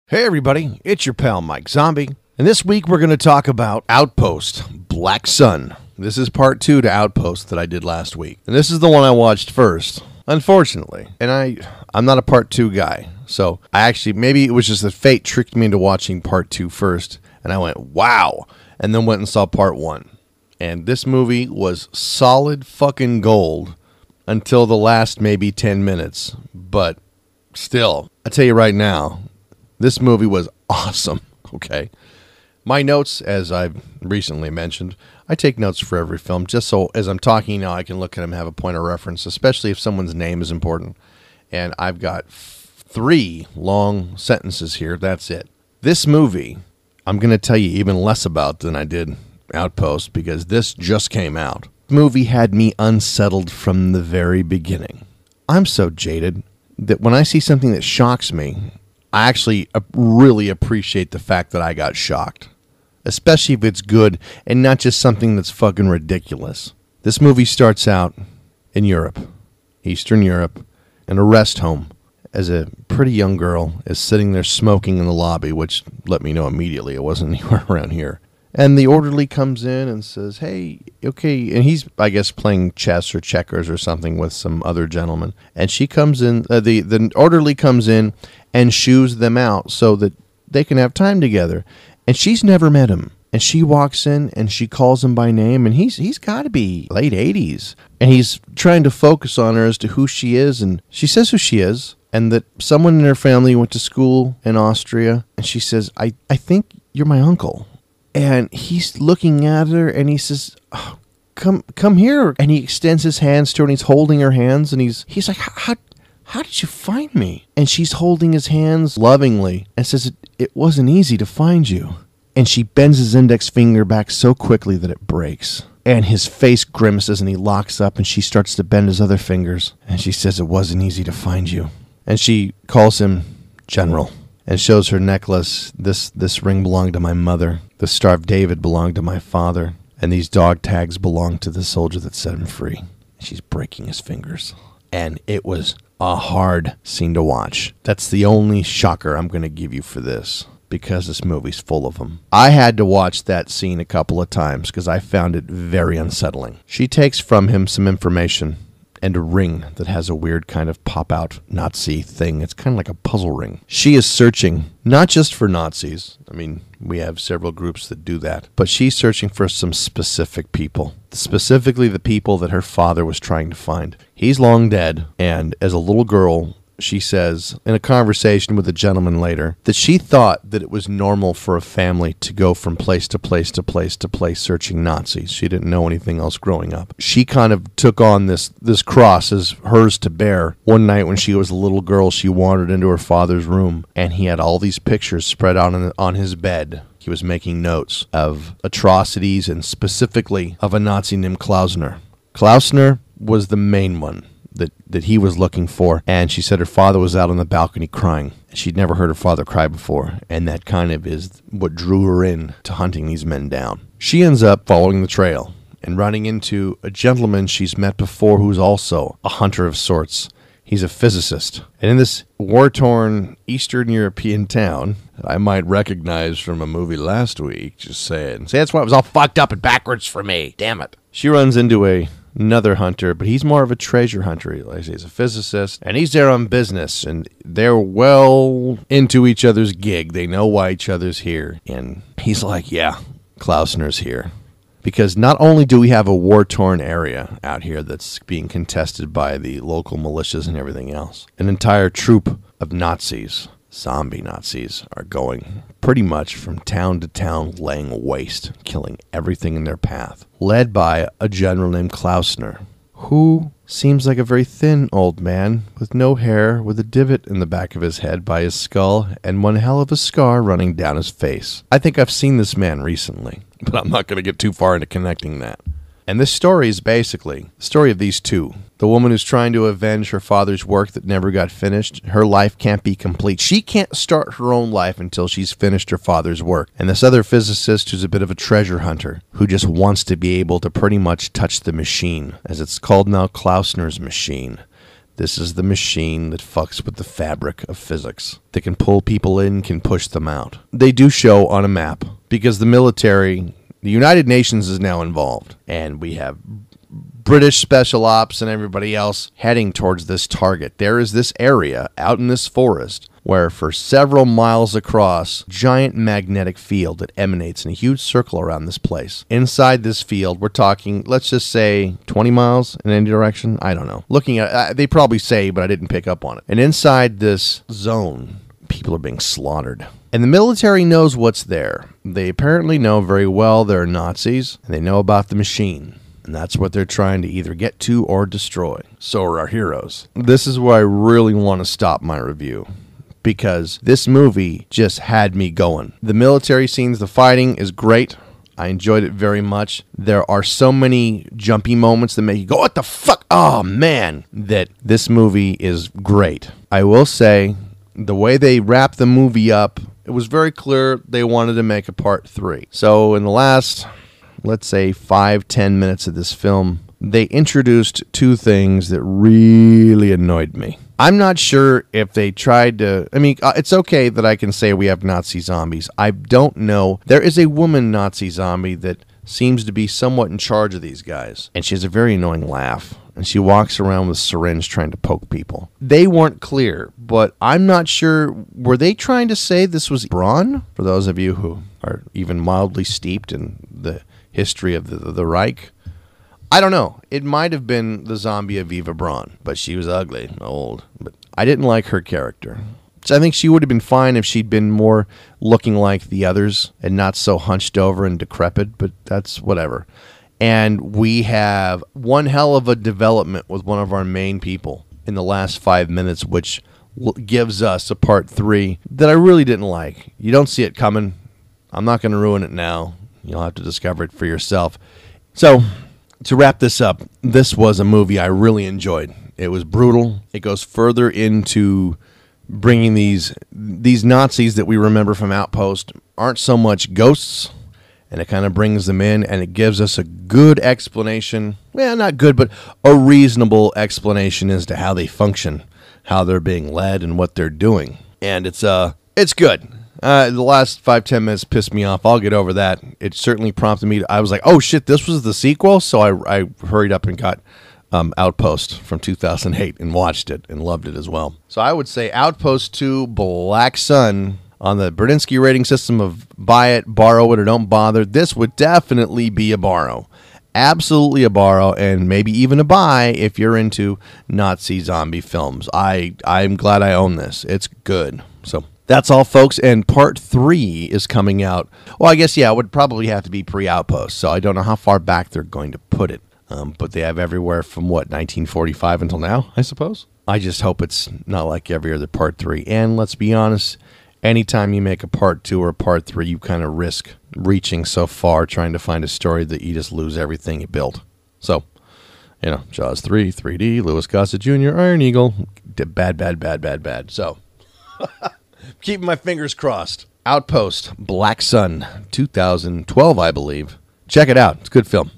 Hey everybody, it's your pal Mike Zombie, and this week we're going to talk about Outpost Black Sun. This is part 2 to Outpost that I did last week, and this is the one I watched first, unfortunately. And I'm not a part 2 guy, so maybe it was just that fate tricked me into watching part 2 first, and I went, wow, and then went and saw part 1. And this movie was solid fucking gold until the last maybe 10 minutes, but still, I tell you right now, this movie was awesome, okay? My notes, as I've recently mentioned, I take notes for every film, just so as I'm talking now, I can look at them and have a point of reference, especially if someone's name is important. And I've got 3 long sentences here, that's it. This movie, I'm going to tell you even less about than I did Outpost, because this just came out. The movie had me unsettled from the very beginning. I'm so jaded that when I see something that shocks me, I actually really appreciate the fact that I got shocked, especially if it's good and not just something that's fucking ridiculous. This movie starts out in Europe, Eastern Europe, in a rest home, as a pretty young girl is sitting there smoking in the lobby, which let me know immediately it wasn't anywhere around here. And the orderly comes in and says, hey, okay, and he's, I guess, playing chess or checkers or something with some other gentleman. And she comes in, the orderly comes in and shoos them out so that they can have time together. And she's never met him. And she walks in and she calls him by name, and he's got to be late 80s. And he's trying to focus on her as to who she is, and she says who she is, and that someone in her family went to school in Austria. And she says, I think you're my uncle. And he's looking at her, and he says, oh, come here. And he extends his hands to her, and he's holding her hands, and he's like, how did you find me? And she's holding his hands lovingly and says, it wasn't easy to find you. And she bends his index finger back so quickly that it breaks. And his face grimaces, and he locks up, and she starts to bend his other fingers. And she says, it wasn't easy to find you. And she calls him General. And shows her necklace. This ring belonged to my mother. The Star of David belonged to my father. And these dog tags belonged to the soldier that set him free. She's breaking his fingers. And it was a hard scene to watch. That's the only shocker I'm going to give you for this, because this movie's full of them. I had to watch that scene a couple of times because I found it very unsettling. She takes from him some information and a ring that has a weird kind of pop-out Nazi thing. It's kind of like a puzzle ring. She is searching not just for Nazis. I mean, we have several groups that do that. But she's searching for some specific people. Specifically the people that her father was trying to find. He's long dead, and as a little girl, she says, in a conversation with a gentleman later, that she thought that it was normal for a family to go from place to place to place to place searching Nazis. She didn't know anything else growing up. She kind of took on this cross as hers to bear. One night when she was a little girl, she wandered into her father's room, and he had all these pictures spread out on his bed. He was making notes of atrocities, and specifically of a Nazi named Klausner. Klausner was the main one that he was looking for, and she said her father was out on the balcony crying. She'd never heard her father cry before, and that kind of is what drew her in to hunting these men down. She ends up following the trail and running into a gentleman she's met before who's also a hunter of sorts. He's a physicist. And in this war-torn Eastern European town that I might recognize from a movie last week, just saying. See, that's why it was all fucked up and backwards for me. Damn it. She runs into another hunter, but he's more of a treasure hunter. He's a physicist, and he's there on business, and they're well into each other's gig. They know why each other's here. And he's like, yeah, Klausner's here. Because not only do we have a war-torn area out here that's being contested by the local militias and everything else, an entire troop of Nazis, zombie Nazis, are going pretty much from town to town, laying waste, killing everything in their path, led by a general named Klausner, who seems like a very thin old man with no hair, with a divot in the back of his head by his skull, and one hell of a scar running down his face. I think I've seen this man recently, but I'm not going to get too far into connecting that. And this story is basically the story of these two. The woman who's trying to avenge her father's work that never got finished. Her life can't be complete. She can't start her own life until she's finished her father's work. And this other physicist who's a bit of a treasure hunter, who just wants to be able to pretty much touch the machine, as it's called now, Klausner's machine. This is the machine that fucks with the fabric of physics. That can pull people in, can push them out. They do show on a map because the military, the United Nations is now involved. And we have British special ops and everybody else heading towards this target. There is this area out in this forest where for several miles across, giant magnetic field that emanates in a huge circle around this place. Inside this field, we're talking, let's just say 20 miles in any direction. I don't know. Looking at they probably say, but I didn't pick up on it. And inside this zone, people are being slaughtered. And the military knows what's there. They apparently know very well they're Nazis, and they know about the machine. And that's what they're trying to either get to or destroy. So are our heroes. This is where I really want to stop my review, because this movie just had me going. The military scenes, the fighting is great. I enjoyed it very much. There are so many jumpy moments that make you go, what the fuck? Oh, man. That this movie is great. I will say, the way they wrapped the movie up, it was very clear they wanted to make a part 3. So in the last, let's say, 5-10 minutes of this film, they introduced two things that really annoyed me. I'm not sure if they tried to... I mean, it's okay that I can say we have Nazi zombies. I don't know. There is a woman Nazi zombie that seems to be somewhat in charge of these guys. And she has a very annoying laugh. And she walks around with a syringe trying to poke people. They weren't clear, but I'm not sure. Were they trying to say this was Braun? For those of you who are even mildly steeped in the history of the Reich, I don't know. It might have been the zombie Aviva Braun, but she was ugly and old. But I didn't like her character. So I think she would have been fine if she'd been more looking like the others and not so hunched over and decrepit, but that's whatever. And we have one hell of a development with one of our main people in the last 5 minutes, which gives us a part 3 that I really didn't like. You don't see it coming. I'm not going to ruin it now. You'll have to discover it for yourself. So, to wrap this up, this was a movie I really enjoyed. It was brutal. It goes further into bringing these Nazis that we remember from Outpost aren't so much ghosts, and it kind of brings them in, and it gives us a good explanation. Well, not good, but a reasonable explanation as to how they function, how they're being led, and what they're doing. And it's good. The last 5-10 minutes pissed me off. I'll get over that. It certainly prompted me. I was like, oh, shit, this was the sequel? So I hurried up and got Outpost from 2008 and watched it and loved it as well. So I would say Outpost II Black Sun on the Berdinsky rating system of buy it, borrow it, or don't bother. This would definitely be a borrow. Absolutely a borrow, and maybe even a buy if you're into Nazi zombie films. I'm glad I own this. It's good. So that's all, folks, and part 3 is coming out. Well, I guess, yeah, it would probably have to be pre-Outpost, so I don't know how far back they're going to put it. But they have everywhere from, 1945 until now, I suppose? I just hope it's not like every other part 3. And let's be honest, anytime you make a part 2 or a part 3, you kind of risk reaching so far trying to find a story that you just lose everything you built. So, Jaws 3, 3D, Louis Gossett Jr., Iron Eagle, bad. So, keeping my fingers crossed. Outpost, Black Sun, 2012, I believe. Check it out. It's a good film.